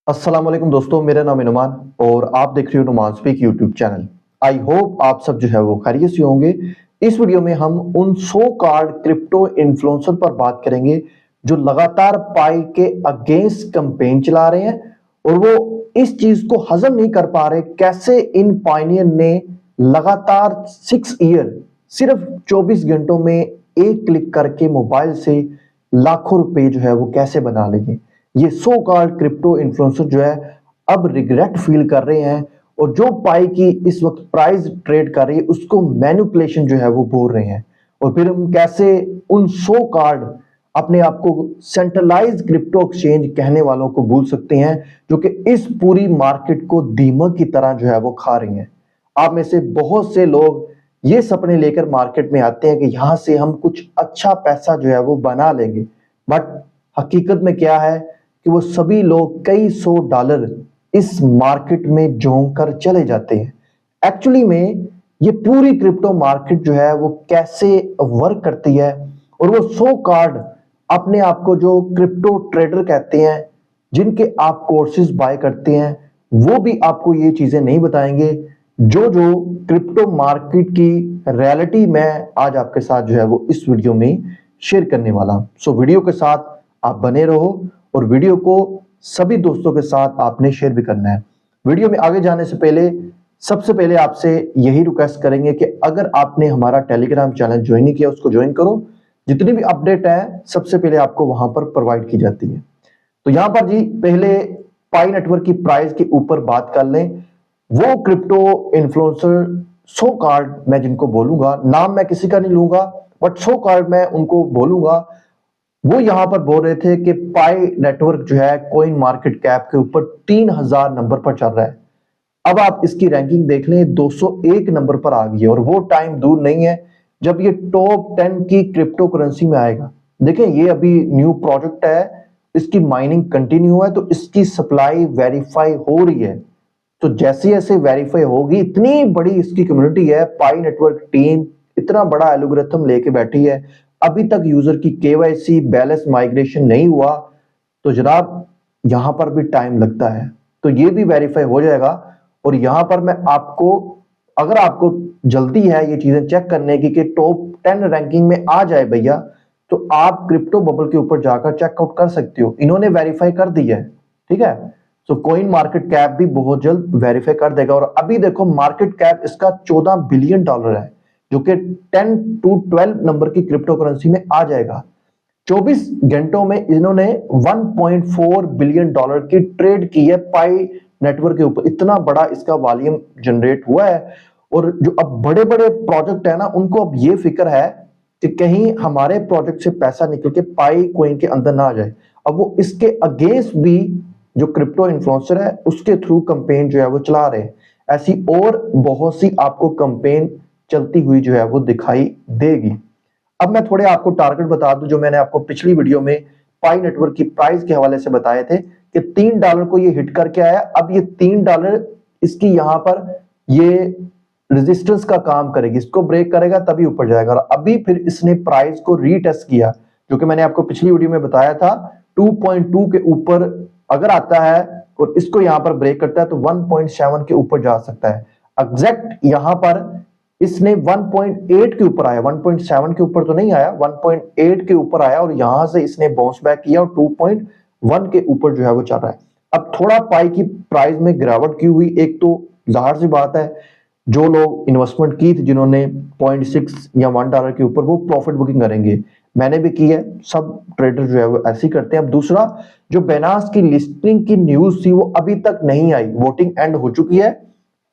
अस्सलाम वालेकुम दोस्तों, मेरा नाम है नुमान और आप देख रहे हो Numan speak YouTube channel. I hope आप सब जो है वो खैरियत से होंगे। इस वीडियो में हम उन 100 कार्ड क्रिप्टो इन्फ्लुएंसर पर बात करेंगे जो लगातार पाई के अगेंस्ट कैंपेन चला रहे हैं और वो इस चीज को हजम नहीं कर पा रहे कैसे इन पायनियर ने लगातार 6 ईयर सिर्फ 24 घंटों में एक क्लिक करके मोबाइल से लाखों रुपए जो है वो कैसे बना लेंगे। ये सो कॉल्ड क्रिप्टो इन्फ्लुएंसर जो है अब रिग्रेट फील कर रहे हैं और जो पाई की इस वक्त प्राइस ट्रेड कर रही है उसको मैनिपुलेशन जो है वो बोल रहे हैं। और फिर हम कैसे उन सो कार्ड अपने आप को सेंट्रलाइज क्रिप्टो एक्सचेंज कहने वालों को भूल सकते हैं जो कि इस पूरी मार्केट को दीमक की तरह जो है वो खा रही हैं। आप में से बहुत से लोग ये सपने लेकर मार्केट में आते हैं कि यहां से हम कुछ अच्छा पैसा जो है वो बना लेंगे, बट हकीकत में क्या है कि वो सभी लोग कई $100 इस मार्केट में झोंक कर चले जाते हैं। एक्चुअली में ये पूरी क्रिप्टो मार्केट जो है वो कैसे वर्क करती है और वो 100 कार्ड अपने आप को जो क्रिप्टो ट्रेडर कहते हैं जिनके आप कोर्सेज बाय करते हैं वो भी आपको ये चीजें नहीं बताएंगे जो जो क्रिप्टो मार्केट की रियलिटी मैं आज आपके साथ जो है वो इस वीडियो में शेयर करने वाला हूं। सो वीडियो के साथ आप बने रहो और वीडियो को सभी दोस्तों के साथ आपने शेयर भी करना है। वीडियो में आगे जाने से पहले सबसे पहले आपसे यही रिक्वेस्ट करेंगे कि अगर आपने हमारा टेलीग्राम चैनल ज्वाइन नहीं किया उसको ज्वाइन करो। जितनी भी अपडेट है सबसे पहले आपको वहां पर प्रोवाइड की जाती है। तो यहां पर जी पहले पाई नेटवर्क की प्राइस के ऊपर बात कर लें। वो क्रिप्टो इन्फ्लुएंसर 100 कार्ड मैं जिनको बोलूंगा, नाम मैं किसी का नहीं लूंगा बट 100 कार्ड मैं उनको बोलूंगा, वो यहां पर बोल रहे थे कि पाई नेटवर्क जो है कॉइन मार्केट कैप के ऊपर 3000 नंबर पर चल रहा है। अब आप इसकी रैंकिंग देख लें, 201 नंबर पर आ गई है और वो टाइम दूर नहीं है जब ये टॉप 10 की क्रिप्टो करेंसी में आएगा। देखें ये अभी न्यू प्रोजेक्ट है, इसकी माइनिंग कंटिन्यू है तो इसकी सप्लाई वेरीफाई हो रही है। तो जैसे जैसे वेरीफाई होगी, इतनी बड़ी इसकी कम्युनिटी है, पाई नेटवर्क टीम इतना बड़ा एल्गोरिथम लेके बैठी है, अभी तक यूजर की केवाईसी बैलेंस माइग्रेशन नहीं हुआ तो जनाब यहां पर भी टाइम लगता है। तो ये भी वेरीफाई हो जाएगा और यहां पर मैं आपको, अगर आपको जल्दी है ये चीजें चेक करने की कि टॉप 10 रैंकिंग में आ जाए भैया, तो आप क्रिप्टो बबल के ऊपर जाकर चेकआउट कर सकते हो। इन्होंने वेरीफाई कर दी है, ठीक है। तो कॉइन मार्केट कैप भी बहुत जल्द वेरीफाई कर देगा और अभी देखो मार्केट कैप इसका $14 बिलियन है जो कि 10 to 12 नंबर की क्रिप्टो करेंसी में आ जाएगा। 24 घंटों में इन्होंने $1.4 बिलियन की ट्रेड की है पाई नेटवर्क के ऊपर। इतना बड़ा इसका वॉल्यूम जनरेट हुआ है और जो अब बड़े बड़े प्रोजेक्ट है ना, उनको अब ये फिक्र है कि कहीं हमारे प्रोजेक्ट से पैसा निकल के पाई कॉइन के अंदर ना आ जाए। अब वो इसके अगेंस्ट भी जो क्रिप्टो इन्फ्लुएंसर है उसके थ्रू कैंपेन जो है वो चला रहे हैं। ऐसी और बहुत सी आपको कैंपेन चलती हुई जो है वो दिखाई देगी। अब मैं थोड़े आपको टारगेट बता दूं जो मैंने आपको पिछली वीडियो में पाई नेटवर्क की प्राइस के हवाले से बताए थे कि $3 को ये हिट करके आया। अब ये $3 इसकी यहां पर ये रेजिस्टेंस का काम करेगी, इसको ब्रेक करेगा तभी ऊपर जाएगा। और अभी फिर इसने प्राइस को रीटेस्ट किया जो कि मैंने आपको पिछली वीडियो में बताया था 2.2 के ऊपर अगर आता है और इसको यहां पर ब्रेक करता है तो 1.7 के ऊपर जा सकता है। एग्जैक्ट यहां पर इसने 1.8 के ऊपर आया, 1.7 के ऊपर तो नहीं आया, 1.8 के ऊपर आया और यहां से इसने बाउंस बैक किया और 2.1 के ऊपर जो है वो चल रहा है। अब थोड़ा पाई की प्राइस में गिरावट की हुई, एक तो जाहिर सी बात है जो लोग इन्वेस्टमेंट की थी जिन्होंने 0.6 या $1 के ऊपर, वो प्रॉफिट बुकिंग करेंगे। मैंने भी की है, सब ट्रेडर जो है वो ऐसे ही करते हैं। अब दूसरा, जो बाइनेंस की लिस्टिंग की न्यूज थी वो अभी तक नहीं आई, वोटिंग एंड हो चुकी है,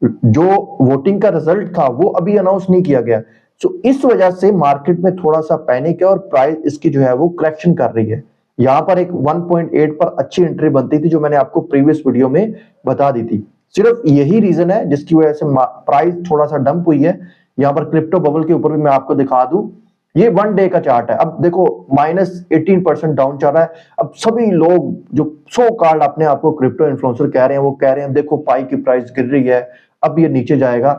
जो वोटिंग का रिजल्ट था वो अभी अनाउंस नहीं किया गया। सो इस वजह से मार्केट में थोड़ा सा पैनिक है और प्राइस इसकी जो है वो करेक्शन कर रही है। यहां पर एक 1.8 पर अच्छी एंट्री बनती थी जो मैंने आपको प्रीवियस वीडियो में बता दी थी। सिर्फ यही रीजन है जिसकी वजह से प्राइस थोड़ा सा डंप हुई है। यहां पर क्रिप्टो बबल के ऊपर भी मैं आपको दिखा दूं, ये 1 डे का चार्ट है। अब देखो -18% डाउन चल रहा है। अब सभी लोग जो 100 कार्ड अपने आप को क्रिप्टो इन्फ्लुएंसर कह रहे हैं वो कह रहे हैं देखो पाई की प्राइस गिर रही है, अब ये नीचे जाएगा।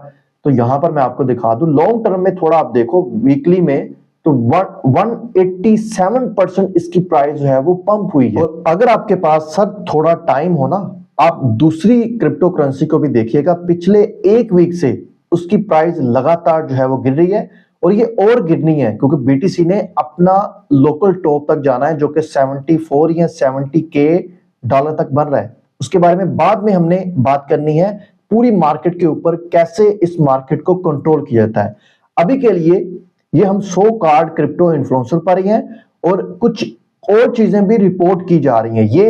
तो यहां पर मैं आपको दिखा दूं, लॉन्ग टर्म में थोड़ा आप देखो वीकली में तो 187% इसकी प्राइस जो है वो पंप हुई है। और अगर आपके पास सर थोड़ा टाइम हो ना आप दूसरी क्रिप्टो करेंसी को भी देखिएगा, पिछले एक वीक से उसकी प्राइस लगातार जो है वो गिर रही है और ये और गिरनी है क्योंकि बीटीसी ने अपना लोकल टॉप तक जाना है जो कि 74 या 70 के डॉलर तक बन रहा है। उसके बारे में बाद में हमने बात करनी है, पूरी मार्केट के ऊपर कैसे इस मार्केट को कंट्रोल किया जाता है। अभी के लिए ये हम 100 कार्ड क्रिप्टो इन्फ्लुएंसर पर ही हैं और कुछ और चीजें भी रिपोर्ट की जा रही हैं। ये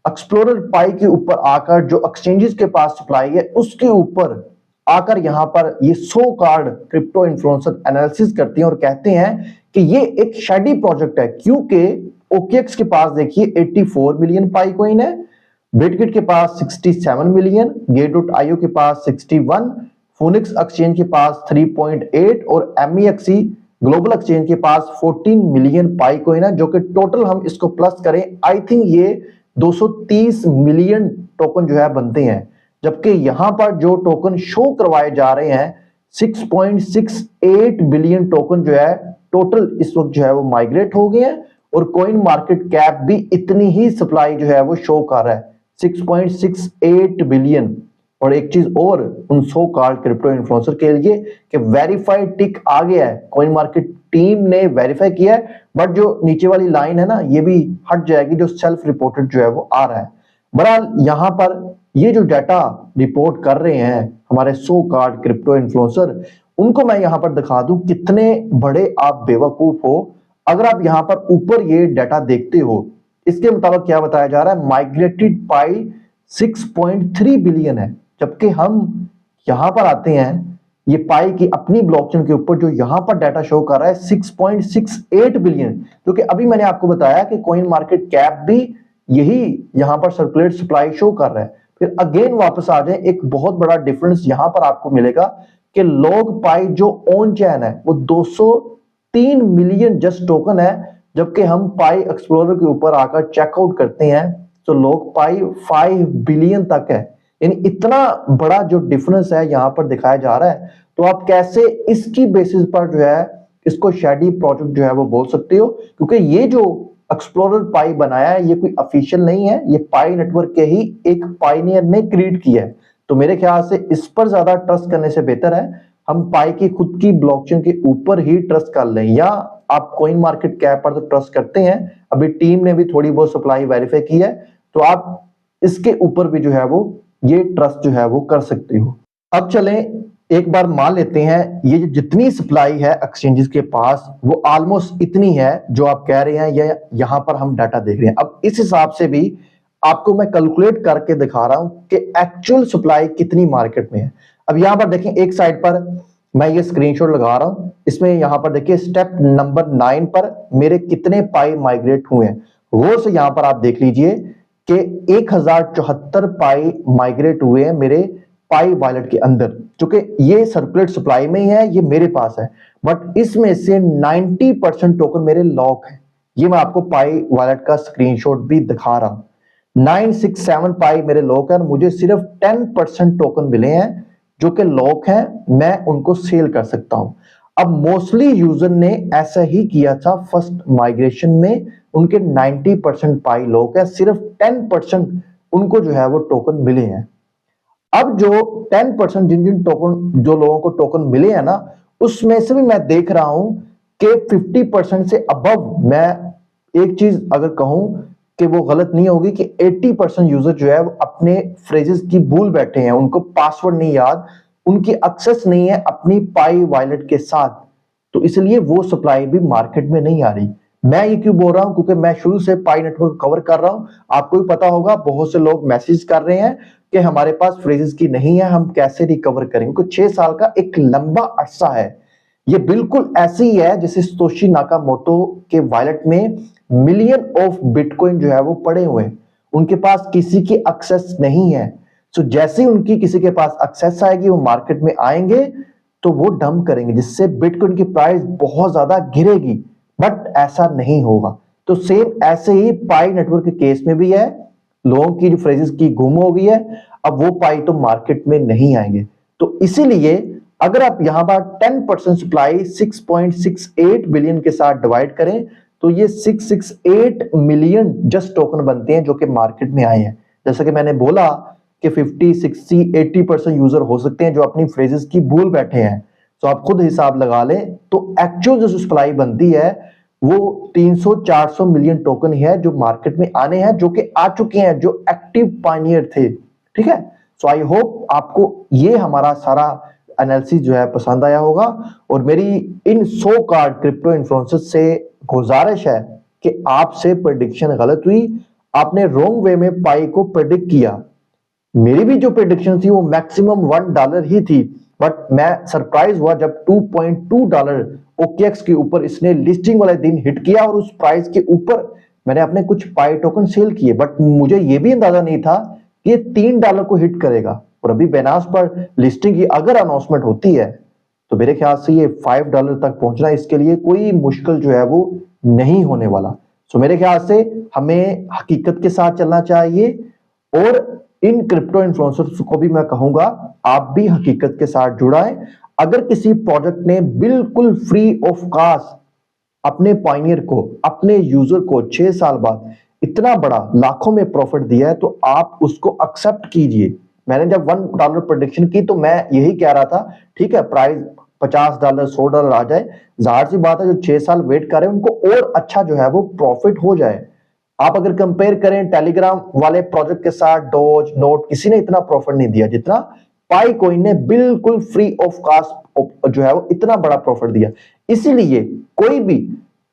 एक्सप्लोरर पाई के ऊपर आकर जो एक्सचेंजेस के पास सप्लाई है उसके ऊपर आकर यहां पर ये 100 कार्ड क्रिप्टो इन्फ्लुएंसर एनालिसिस करते हैं और कहते हैं कि ये एक शेडी प्रोजेक्ट है, क्योंकि ओकेएक्स के पास देखिए 84 मिलियन पाई कॉइन है, बिटगिट के पास 67 मिलियन, गेट.आईओ के पास 61, फोनिक्स एक्सचेंज के पास 3.8 और एमईएक्सी ग्लोबल एक्सचेंज के पास 14 मिलियन पाई कॉइन है, जो कि टोटल हम इसको प्लस करें आई थिंक ये 230 मिलियन टोकन जो है बनते हैं। जबकि यहां पर जो टोकन शो करवाए जा रहे हैं 6.68 बिलियन टोकन जो है टोटल इस वक्त जो है वो माइग्रेट हो गए हैं और कॉइन मार्केट कैप भी इतनी ही सप्लाई जो है वो शो कर रहा है 6.68 बिलियन। और एक चीज और उन 100 कार्ड क्रिप्टो इन्फ्लुएंसर के लिए कि वेरीफाइड टिक आ गया है, कॉइन मार्केट टीम ने वेरीफाई किया है, बट जो नीचे वाली लाइन है ना ये भी हट जाएगी, जो सेल्फ रिपोर्टेड जो है वो आ रहा है। बहरहाल यहां पर ये जो डाटा रिपोर्ट कर रहे हैं हमारे 100 कार्ड क्रिप्टो इन्फ्लुएंसर, उनको मैं यहां पर दिखा दूं कितने बड़े आप बेवकूफ हो। अगर आप यहां पर ऊपर ये डाटा देखते हो, इसके मुताबिक क्या बताया जा रहा है, माइग्रेटेड पाई 6.3 बिलियन है, जबकि हम यहां पर आते हैं ये पाई की अपनी ब्लॉकचेन के ऊपर जो यहां पर डाटा शो कर रहा है 6.68 बिलियन, जो कि अभी मैंने आपको बताया कि कॉइन मार्केट कैप भी यही यहां पर सर्कुलेट सप्लाई शो कर रहा है। फिर अगेन वापस आ जाए, एक बहुत बड़ा डिफरेंस यहां पर आपको मिलेगा कि लॉग पाई जो ऑन चैन है वो 203 मिलियन जस्ट टोकन है, जबकि हम पाई एक्सप्लोरर के ऊपर आकर चेकआउट करते हैं तो लॉग पाई 5 बिलियन तक है। यानी इतना बड़ा जो डिफरेंस है यहां पर दिखाया जा रहा है, तो आप कैसे इसकी बेसिस पर जो है इसको शेडी प्रोजेक्ट जो है वो बोल सकते हो, क्योंकि ये जो एक्सप्लोरर पाई बनाया है ये कोई ऑफिशियल नहीं है, ये पाई नेटवर्क के ही एक पायनियर ने क्रिएट किया है। तो मेरे ख्याल से इस पर ज्यादा ट्रस्ट करने से बेहतर है हम पाई की खुद की ब्लॉकचेन के ऊपर ही ट्रस्ट कर लें, या आप कॉइन मार्केट कैप पर तो ट्रस्ट करते हैं, अभी टीम ने भी थोड़ी बहुत सप्लाई वेरीफाई की है, तो आप इसके ऊपर भी जो है वो ये ट्रस्ट जो है वो कर सकते हो। अब चलें एक बार मान लेते हैं ये जितनी सप्लाई है एक्सचेंजेस के पास वो ऑलमोस्ट इतनी है जो आप कह रहे हैं, या यहां पर हम डाटा देख रहे हैं। अब इस हिसाब से भी आपको मैं कैलकुलेट करके दिखा रहा हूं कि एक्चुअल सप्लाई कितनी मार्केट में है। अब यहां पर देखें, एक साइड पर मैं ये स्क्रीनशॉट लगा रहा हूं, इसमें यहां पर देखिए स्टेप नंबर 9 पर मेरे कितने पाई माइग्रेट हुए हैं। गौर से यहां पर आप देख लीजिए कि 1074 पाई माइग्रेट हुए हैं मेरे पाई वॉलेट के अंदर, जो कि ये सर्कुलेट सप्लाई में ही है, ये मेरे पास है, बट इसमें से 90% टोकन मेरे लॉक है। ये मैं आपको पाई वॉलेट का स्क्रीनशॉट भी दिखा रहा हूं। 967 पाई मेरे लॉक है, मुझे सिर्फ 10% टोकन मिले हैं जो कि लॉक हैं, मैं उनको सेल कर सकता हूं। अब मोस्टली यूजर ने ऐसा ही किया था फर्स्ट माइग्रेशन में, उनके 90% पाई लॉक है, सिर्फ 10% उनको जो है वो टोकन मिले हैं। अब जो 10% जिन जिन टोकन जो लोगों को टोकन मिले हैं ना, उसमें से भी मैं देख रहा हूं कि 50% से अबव, मैं एक चीज अगर कहूं कि वो गलत नहीं होगी कि 80% यूजर जो है वो अपने फ्रेजेस की भूल बैठे हैं, उनको पासवर्ड नहीं याद, उनकी एक्सेस नहीं है अपनी पाई वॉलेट के साथ, तो इसलिए वो सप्लाई भी मार्केट में नहीं आ रही। मैं ये क्यों बोल रहा हूं, क्योंकि मैं शुरू से पाई नेटवर्क कवर कर रहा हूं। आपको भी पता होगा बहुत से लोग मैसेज कर रहे हैं कि हमारे पास फ्रेजेस की नहीं है, हम कैसे रिकवर करेंगे, क्योंकि 6 साल का एक लंबा अरसा है। ये बिल्कुल ऐसे ही है जैसे सतोशी नाकामोटो के वॉलेट में मिलियन ऑफ बिटकॉइन जो है वो पड़े हुए हैं, उनके पास किसी की एक्सेस नहीं है। सो जैसे ही उनकी किसी के पास एक्सेस आएगी, वो मार्केट में आएंगे तो वो डंप करेंगे, जिससे बिटकॉइन की प्राइस बहुत ज्यादा गिरेगी, बट ऐसा नहीं होगा। तो सेम ऐसे ही पाई नेटवर्क के केस में भी है, लोगों की जो फ्रेजेस की गुम हो गई है, अब वो पाई तो मार्केट में नहीं आएंगे। तो इसीलिए अगर आप यहां पर 10% सप्लाई 6.68 बिलियन के साथ डिवाइड करें तो ये 668 मिलियन जस्ट टोकन बनते हैं जो कि मार्केट में आए हैं। जैसा कि मैंने बोला कि 50, 60, 80% यूजर हो सकते हैं जो अपनी फ्रेजेस की भूल बैठे हैं। तो आप खुद हिसाब लगा लें, तो एक्चुअल जो सप्लाई बनती है वो 300-400 मिलियन टोकन ही है जो मार्केट में आने हैं, जो कि आ चुके हैं, जो एक्टिव पायनियर थे। ठीक है, सो आई होप आपको ये हमारा सारा एनालिसिस जो है पसंद आया होगा। और मेरी इन 100 कार्ड क्रिप्टो इन्फ्लुएंसर्स से गुजारिश है कि आपसे प्रेडिक्शन गलत हुई, आपने रॉन्ग वे में पाई को प्रेडिक्ट किया। मेरी भी जो प्रेडिक्शन थी वो मैक्सिमम $1 ही थी, बट मैं सरप्राइज हुआ जब $2.2 OKX के ऊपर इसने लिस्टिंग वाले दिन हिट किया और उस प्राइस के ऊपर मैंने अपने कुछ पाई टोकन सेल किए। बट मुझे ये भी अंदाजा नहीं था कि ये $3 को हिट करेगा। और अभी बाइनेंस पर लिस्टिंग की अगर अनाउंसमेंट होती है तो मेरे ख्याल से ये $5 तक पहुंचना इसके लिए कोई मुश्किल जो है वो नहीं होने वाला। सो मेरे ख्याल से हमें हकीकत के साथ चलना चाहिए, और इन क्रिप्टो इन्फ्लुएंसर्स को भी मैं कहूंगा आप भी हकीकत के साथ जुड़ाएं। अगर किसी प्रोजेक्ट ने बिल्कुल फ्री ऑफ कॉस्ट अपने पायनियर को, अपने यूजर को 6 साल बाद इतना बड़ा लाखों में प्रॉफिट दिया है, तो आप उसको एक्सेप्ट कीजिए। मैंने जब $1 प्रेडिक्शन की तो मैं यही कह रहा था, ठीक है प्राइस $50, $100 आ जाए, जाहिर सी बात है जो 6 साल वेट कर रहे हैं उनको और अच्छा जो है वो प्रॉफिट हो जाए। आप अगर कंपेयर करें टेलीग्राम वाले प्रोजेक्ट के साथ, डोज, नोट, किसी ने इतना प्रॉफिट नहीं दिया जितना पाई कॉइन ने बिल्कुल फ्री ऑफ कॉस्ट जो है वो इतना बड़ा प्रॉफिट दिया। इसीलिए कोई भी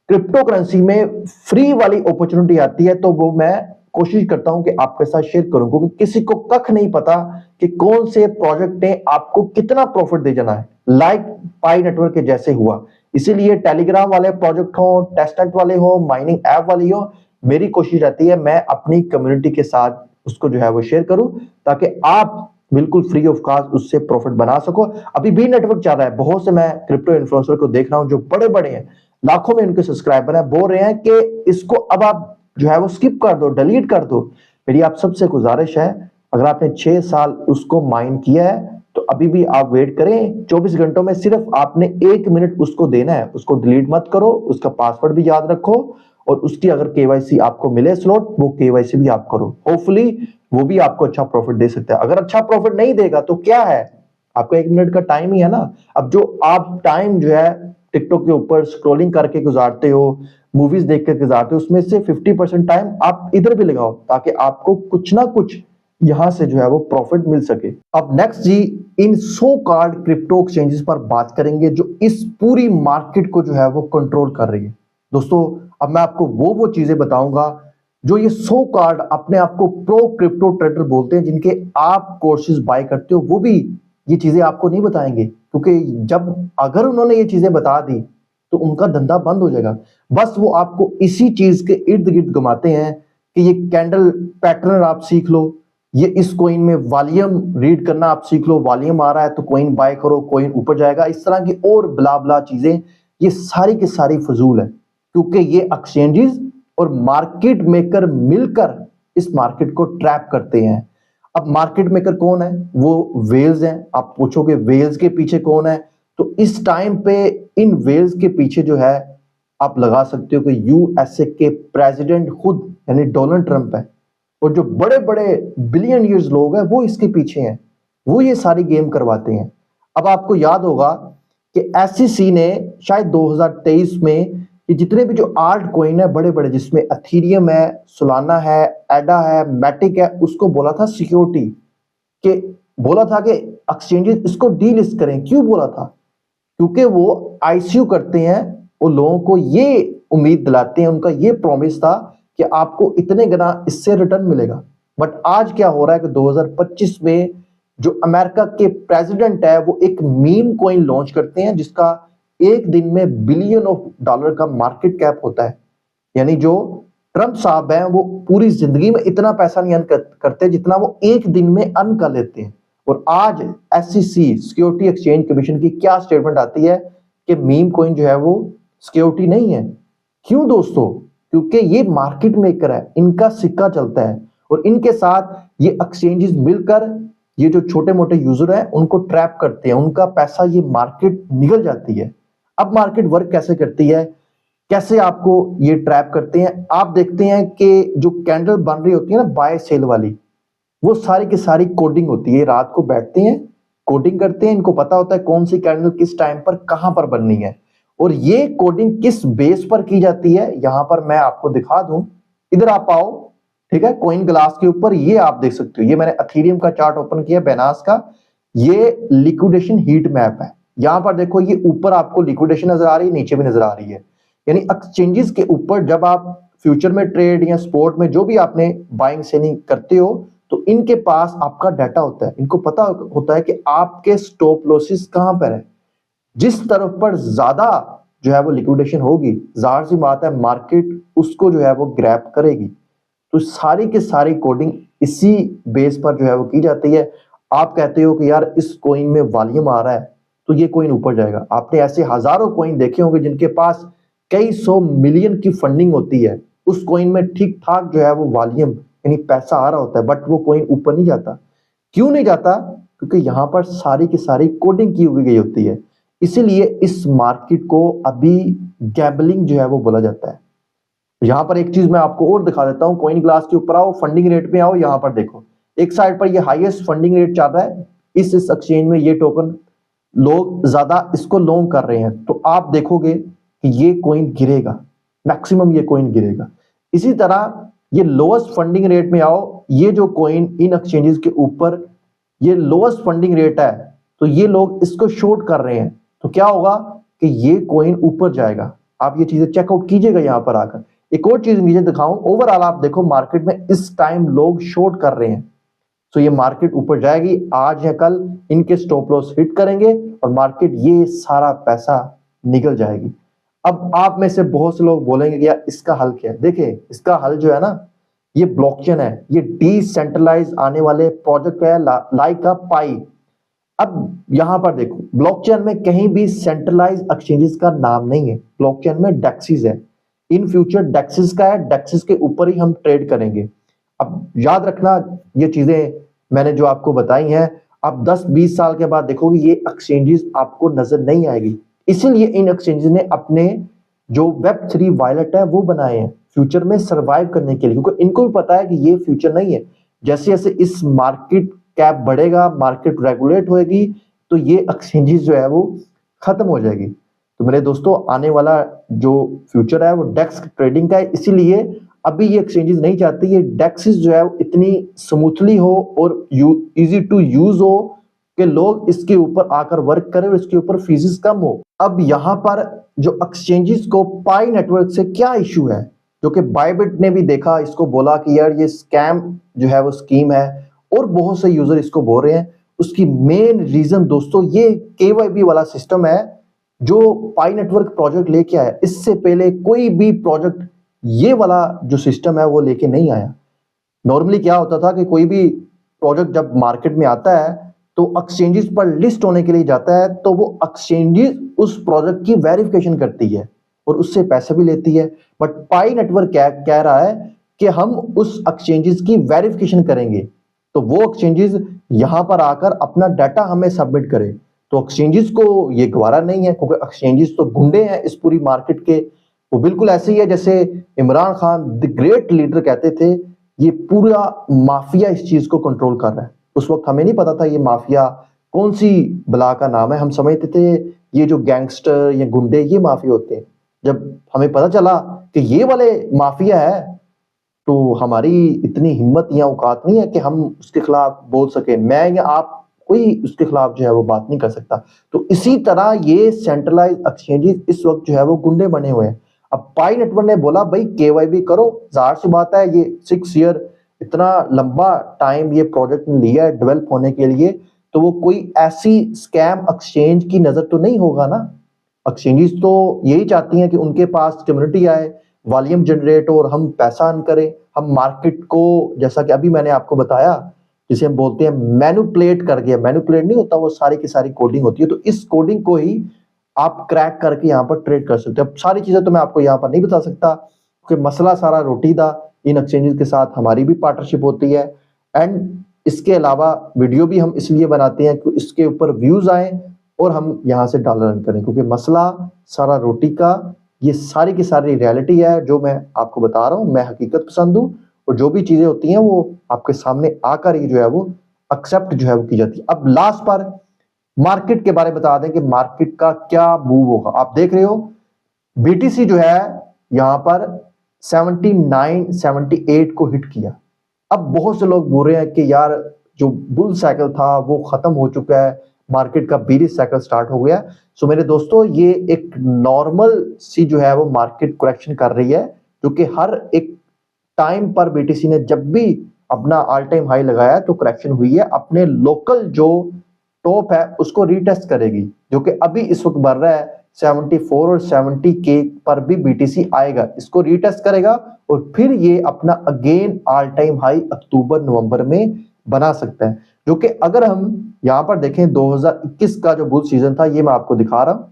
क्रिप्टो करेंसी में फ्री वाली अपॉर्चुनिटी आती है तो वो मैं कोशिश करता हूं कि आपके साथ शेयर करूं, क्योंकि किसी को कख नहीं पता कि कौन से प्रोजेक्ट ने आपको कितना प्रॉफिट दे जाना है, लाइक पाई नेटवर्क के जैसे हुआ। इसीलिए टेलीग्राम वाले प्रोजेक्ट हो, टेस्टनेट वाले हो, माइनिंग ऐप वाली हो, मेरी कोशिश रहती है मैं अपनी कम्युनिटी के साथ उसको जो है वो शेयर करूं, ताकि आप बिल्कुल फ्री ऑफ कॉस्ट उससे प्रॉफिट बना सको। अभी भी नेटवर्क चल रहा है, बहुत से मैं क्रिप्टो इन्फ्लुएंसर को देख रहा हूं जो बड़े बड़े हैं, लाखों में उनके सब्सक्राइबर हैं, बोल रहे हैं कि इसको अब आप जो है वो स्किप कर दो, डिलीट कर दो। मेरी आप सबसे गुजारिश है, अगर आपने 6 साल उसको माइन किया है तो अभी भी आप वेट करें। 24 घंटों में सिर्फ आपने 1 मिनट उसको देना है, उसको डिलीट मत करो, उसका पासवर्ड भी याद रखो, और उसकी अगर केवाईसी आपको मिले स्लॉट, वो केवाईसी भी आप करो। होपफुली वो भी आपको अच्छा प्रॉफिट दे सकता है। अगर अच्छा प्रॉफिट नहीं देगा तो क्या है, आपका 1 मिनट का टाइम ही है ना। अब जो आप टाइम जो है टिकटॉक के ऊपर स्क्रॉलिंग करके गुजारते हो, मूवीज देख कर गुजारते हो, उसमें से 50% टाइम आप इधर भी लगाओ, ताकि आपको कुछ ना कुछ यहां से जो है वो प्रॉफिट मिल सके। अब नेक्स्ट जी, इन 100 कार्ड क्रिप्टो एक्सचेंजेस पर बात करेंगे जो इस पूरी मार्केट को जो है वो कंट्रोल कर रही है। दोस्तों अब मैं आपको वो चीजें बताऊंगा जो ये 100 कार्ड अपने आप को प्रो क्रिप्टो ट्रेडर बोलते हैं, जिनके आप कोर्सेज बाय करते हो, वो भी ये चीजें आपको नहीं बताएंगे, क्योंकि जब अगर उन्होंने ये चीजें बता दी तो उनका धंधा बंद हो जाएगा। बस वो आपको इसी चीज के इर्द गिर्द घुमाते हैं कि ये कैंडल पैटर्न आप सीख लो, ये इस कॉइन में वॉल्यूम रीड करना आप सीख लो, वॉल्यूम आ रहा है तो कॉइन बाय करो, कॉइन ऊपर जाएगा, इस तरह की और ब्ला ब्ला चीजें, ये सारी की सारी फजूल है। क्योंकि ये एक्सचेंजेस और मार्केट मेकर मिलकर इस मार्केट को ट्रैप करते हैं। अब मार्केट मेकर कौन है, वो वेल्स हैं। आप पूछोगे वेल्स के पीछे कौन है, तो इस टाइम पे इन वेल्स के पीछे जो है आप लगा सकते हो कि यूएसए के प्रेसिडेंट खुद यानी डोनाल्ड ट्रंप है, और जो बड़े बड़े बिलियनियर्स लोग हैं वो इसके पीछे हैं, वो ये सारी गेम करवाते हैं। अब आपको याद होगा कि एसईसी ने शायद 2023 में ये जितने भी जो आल्ट कॉइन है बड़े बड़े, जिसमें एथेरियम है, सोलाना है, एडा है, मैटिक है, उसको बोला था सिक्योरिटी के, बोला था कि एक्सचेंजेस इसको डीलिस्ट करें। क्यों बोला था, क्योंकि वो आईसीयू करते हैं, वो लोगों को ये उम्मीद दिलाते हैं, उनका ये प्रॉमिस था कि आपको इतने गुना इससे रिटर्न मिलेगा। बट आज क्या हो रहा है कि 2025 में जो अमेरिका के प्रेसिडेंट है वो एक मीम कॉइन लॉन्च करते हैं जिसका एक दिन में $1 बिलियन का मार्केट कैप होता है। यानी जो ट्रंप साहब हैं वो पूरी जिंदगी में इतना पैसा नहीं अर्न करते जितना वो एक दिन में अर्न कर लेते हैं। और आज एसईसी सिक्योरिटी एक्सचेंज कमीशन की क्या स्टेटमेंट आती है कि मीम कॉइन जो है वो सिक्योरिटी नहीं है। क्यों दोस्तों, क्योंकि ये मार्केट मेकर है, इनका सिक्का चलता है, और इनके साथ ये एक्सचेंजेस मिलकर ये जो छोटे मोटे यूजर हैं उनको ट्रैप करते हैं, उनका पैसा ये मार्केट निगल जाती है। अब मार्केट वर्क कैसे करती है, कैसे आपको ये ट्रैप करते हैं, आप देखते हैं कि जो कैंडल बन रही होती है ना बाय सेल वाली, वो सारी की सारी कोडिंग होती है। रात को बैठते हैं, कोडिंग करते हैं, इनको पता होता है कौन सी कैंडल किस टाइम पर कहां पर बननी है। और ये कोडिंग किस बेस पर की जाती है, यहां पर मैं आपको दिखा दूं। इधर आप आओ, ठीक है, कॉइन ग्लास के ऊपर ये आप देख सकते हो। ये मैंने अथीरियम का चार्ट ओपन किया, बेनास का। ये लिक्विडेशन हीट मैप है। यहां पर देखो, ये ऊपर आपको लिक्विडेशन नजर आ रही है, नीचे भी नजर आ रही है। यानी एक्सचेंजेस के ऊपर जब आप फ्यूचर में ट्रेड या स्पोर्ट में जो भी आपने बाइंग सेलिंग करते हो, तो इनके पास आपका डाटा होता है। इनको पता होता है कि आपके स्टॉप लॉसेस कहां पर है। जिस तरफ पर ज्यादा जो है वो लिक्विडेशन होगी, जाहिर सी बात है मार्केट उसको जो है वो ग्रैब करेगी। तो सारी की सारी कोडिंग इसी बेस पर जो है वो की जाती है। आप कहते हो कि यार इस कॉइन में वॉल्यूम आ रहा है तो ये कॉइन ऊपर जाएगा। आपने ऐसे हजारों कॉइन देखे होंगे जिनके पास कई 100 मिलियन की फंडिंग होती है। उस कॉइन में ठीक ठाक जो है वो वॉल्यूम यानी पैसा आ रहा होता है, बट वो कॉइन ऊपर नहीं जाता। क्यों नहीं जाता? क्योंकि यहां पर सारी की सारी कोडिंग की हुई गई होती है। इसीलिए इस मार्केट को अभी गैम्बलिंग जो है वो बोला जाता है। यहां पर एक चीज मैं आपको और दिखा देता हूं। कॉइन ग्लास के ऊपर आओ, फंडिंग रेट पे आओ। यहां पर देखो, एक साइड पर ये हाईएस्ट फंडिंग रेट चल रहा है। इस एक्सचेंज में ये टोकन लोग ज्यादा इसको लॉन्ग कर रहे हैं, तो आप देखोगे कि ये कॉइन गिरेगा, मैक्सिमम ये कॉइन गिरेगा। इसी तरह ये लोएस्ट फंडिंग रेट में आओ। ये जो कॉइन इन एक्सचेंजेस के ऊपर ये लोएस्ट फंडिंग रेट है, तो ये लोग इसको शॉर्ट कर रहे हैं। तो क्या होगा कि ये कॉइन ऊपर जाएगा। आप ये चीजें चेकआउट कीजिएगा यहां पर आकर। एक और चीज नीचे दिखाऊं, ओवरऑल आप देखो मार्केट में इस टाइम लोग शॉर्ट कर रहे हैं। तो ये मार्केट ऊपर जाएगी, आज या कल इनके स्टॉप लॉस हिट करेंगे और मार्केट ये सारा पैसा निकल जाएगी। अब आप में से बहुत से लोग बोलेंगे कि यार इसका हल क्या है। देखिए, इसका हल जो है ना, ये ब्लॉकचेन है। ये डिसेंट्रलाइज आने वाले प्रोजेक्ट है लाइक अ पाई। अब यहां पर देखो, ब्लॉकचेन में कहीं भी सेंट्रलाइज एक्सचेंजेस का नाम नहीं है। ब्लॉकचेन में डेक्सिस है। इन फ्यूचर डेक्सिस का है, डेक्सिस के ऊपर ही हम ट्रेड करेंगे। अब याद रखना, ये चीजें मैंने जो आपको बताई हैं, आप 10-20 साल के बाद देखोगे ये एक्सचेंजेस आपको नजर नहीं आएगी। इसीलिए इन एक्सचेंजेस ने अपने जो Web3 वॉलेट है वो बनाए हैं फ्यूचर में सर्वाइव करने के लिए, क्योंकि इनको भी पता है कि ये फ्यूचर नहीं है। जैसे जैसे इस मार्केट कैप बढ़ेगा, मार्केट रेगुलेट होएगी, तो ये एक्सचेंजेस जो है वो खत्म हो जाएगी। तो मेरे दोस्तों, आने वाला जो फ्यूचर है वो डेक्स ट्रेडिंग का है। इसीलिए अभी ये एक्सचेंजेस नहीं चाहती ये डेक्सिस जो है वो इतनी स्मूथली हो और इजी टू यूज हो कि लोग इसके ऊपर आकर वर्क करें और इसके ऊपर फीस कम हो। अब यहाँ पर जो एक्सचेंजेस को पाई नेटवर्क से क्या इशू है, जो कि बायबिट ने भी देखा, इसको बोला कि यार ये स्कैम जो है वो स्कीम है, और बहुत से यूजर इसको बोल रहे हैं। उसकी मेन रीजन दोस्तों ये KYB वाला सिस्टम है जो पाई नेटवर्क प्रोजेक्ट लेके आया। इससे पहले कोई भी प्रोजेक्ट ये वाला जो सिस्टम है वो लेके नहीं आया। नॉर्मली क्या होता था कि कोई भी प्रोजेक्ट जब मार्केट में आता है तो एक्सचेंजेस पर लिस्ट होने के लिए जाता है, तो वो एक्सचेंजेस उस प्रोजेक्ट की वेरिफिकेशन करती है और उससे पैसे भी लेती है। बट पाई नेटवर्क कह रहा है कि हम उस एक्सचेंजेस की वेरिफिकेशन करेंगे, तो वो एक्सचेंजेस यहां पर आकर अपना डाटा हमें सबमिट करे। तो एक्सचेंजेस को ये गवारा नहीं है, क्योंकि एक्सचेंजेस तो गुंडे हैं इस पूरी मार्केट के। वो बिल्कुल ऐसे ही है जैसे Imran Khan the great leader कहते थे, ये पूरा माफिया इस चीज को कंट्रोल कर रहा है। उस वक्त हमें नहीं पता था ये माफिया कौन सी बला का नाम है। हम समझते थे ये जो गैंगस्टर या गुंडे ये माफिया होते हैं। जब हमें पता चला कि ये वाले माफिया है, तो हमारी इतनी हिम्मत या औकात नहीं है कि हम उसके खिलाफ बोल सके। मैं या आप कोई उसके खिलाफ जो है वो बात नहीं कर सकता। तो इसी तरह ये सेंट्रलाइज एक्सचेंजेस इस वक्त जो है वो गुंडे बने हुए हैं। अब पाई नेटवर्क ने बोला भाई KYB करो। जाहिर सी बात है, ये 6 ईयर इतना लंबा टाइम ये प्रोजेक्ट ने लिया है डेवलप होने के लिए, तो वो कोई ऐसी स्कैम एक्सचेंज की नजर तो नहीं होगा ना। एक्सचेंजेस तो यही चाहती हैं कि उनके पास कम्युनिटी आए, वॉल्यूम जनरेट हो और हम पैसा अर्न करें। हम मार्केट को, जैसा कि अभी मैंने आपको बताया, जिसे हम बोलते हैं मैनिपुलेट कर गया। मैनिपुलेट नहीं होता, वो सारी की सारी कोडिंग होती है। तो इस कोडिंग को ही आप क्रैक करके यहाँ पर ट्रेड कर सकते हो। अब सारी चीजें तो मैं आपको यहाँ पर नहीं बता सकता, क्योंकि मसला सारा रोटीदा इन एक्सचेंजेस के साथ हमारी भी पार्टनरशिप होती है। एंड इसके अलावा वीडियो भी हम इसलिए बनाते हैं कि इसके ऊपर व्यूज आए और हम यहाँ से डॉलर अर्न करें, क्योंकि मसला सारा रोटी का, ये सारी की सारी रियलिटी है जो मैं आपको बता रहा हूँ। मैं हकीकत पसंद हूँ और जो भी चीजें होती हैं वो आपके सामने आकर ही जो है वो एक्सेप्ट जो है वो की जाती है। अब लास्ट पर मार्केट के बारे में बता दें कि मार्केट का क्या मूव होगा। आप देख रहे हो बीटीसी जो है यहां पर 79 78 को हिट किया। अब बहुत से लोग बोल रहे हैं कि यार जो बुल साइकिल था वो खत्म हो चुका है, मार्केट का बेरिश साइकिल स्टार्ट हो गया। सो मेरे दोस्तों ये एक नॉर्मल सी जो है वो मार्केट करेक्शन कर रही है, जो कि हर एक टाइम पर बीटीसी ने जब भी अपना ऑल टाइम हाई लगाया तो करेक्शन हुई है। अपने लोकल जो टॉप है उसको रीटेस्ट करेगी, जो कि अभी इस वक्त बढ़ रहा है 74 और 70 के पर भी बीटीसी आएगा, इसको रीटेस्ट करेगा और फिर ये अपना अगेन ऑल टाइम हाई अक्टूबर नवंबर में बना सकता है। जो कि अगर हम यहां पर देखें 2021 का जो बुल सीजन था, ये मैं आपको दिखा रहा हूं,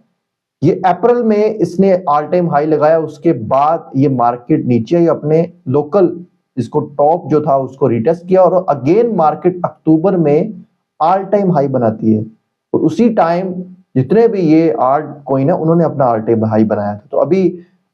ये अप्रैल में इसने ऑल टाइम हाई लगाया, उसके बाद ये मार्केट नीचे ही अपने लोकल इसको टॉप जो था उसको रिटेस्ट किया और अगेन मार्केट अक्टूबर में ऑल टाइम हाई बनाती है। और उसी टाइम जितने भी ये आर्ट कॉइन है उन्होंने अपना ऑल टाइम हाई बनाया था। तो अभी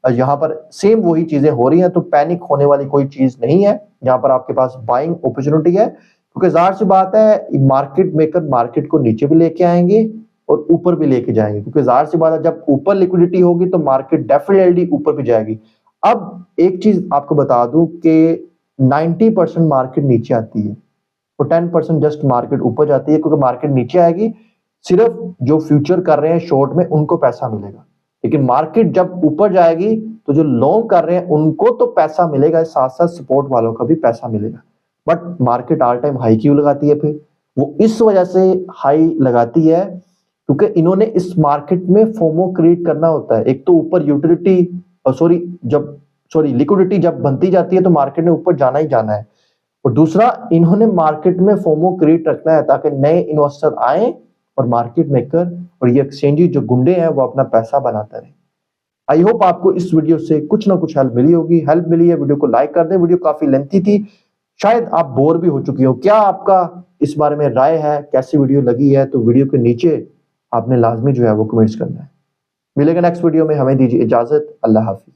यहाँ पर सेम वही चीजें हो रही हैं, तो पैनिक होने वाली कोई चीज नहीं है। यहाँ पर आपके पास बाइंग अपॉर्चुनिटी है, क्योंकि जाहिर सी बात है मार्केट मेकर मार्केट को नीचे भी लेके आएंगे और ऊपर भी लेके जाएंगे, क्योंकि जाहिर सी बात है जब ऊपर लिक्विडिटी होगी तो मार्केट डेफिनेटली ऊपर भी जाएगी। अब एक चीज आपको बता दूं कि 90% मार्केट नीचे आती है और 10% जस्ट मार्केट ऊपर जाती है, क्योंकि मार्केट नीचे आएगी सिर्फ जो फ्यूचर कर रहे हैं शॉर्ट में उनको पैसा मिलेगा, लेकिन मार्केट जब ऊपर जाएगी तो जो लॉन्ग कर रहे हैं उनको तो पैसा मिलेगा, साथ साथ सपोर्ट वालों का भी पैसा मिलेगा। But market all time high क्यों लगाती है? फिर वो इस वजह से हाई लगाती है क्योंकि इन्होंने इस मार्केट में फोमो क्रिएट करना होता है। एक तो ऊपर यूटिलिटी लिक्विडिटी जब बनती जाती है तो मार्केट ने ऊपर जाना ही जाना है, और दूसरा इन्होंने मार्केट में फोमो क्रिएट रखना है ताकि नए इन्वेस्टर आए और मार्केट मेकर और ये एक्सचेंजी जो गुंडे हैं वो अपना पैसा बनाते रहे। आई होप आपको इस वीडियो से कुछ ना कुछ हेल्प मिली होगी। हेल्प मिली है वीडियो को लाइक कर दें, वीडियो काफी लेंथी थी, शायद आप बोर भी हो चुकी हो। क्या आपका इस बारे में राय है, कैसी वीडियो लगी है, तो वीडियो के नीचे आपने लाजमी जो है वो कमेंट्स करना है। मिलेगा नेक्स्ट वीडियो में, हमें दीजिए इजाजत। अल्लाह हाफिज।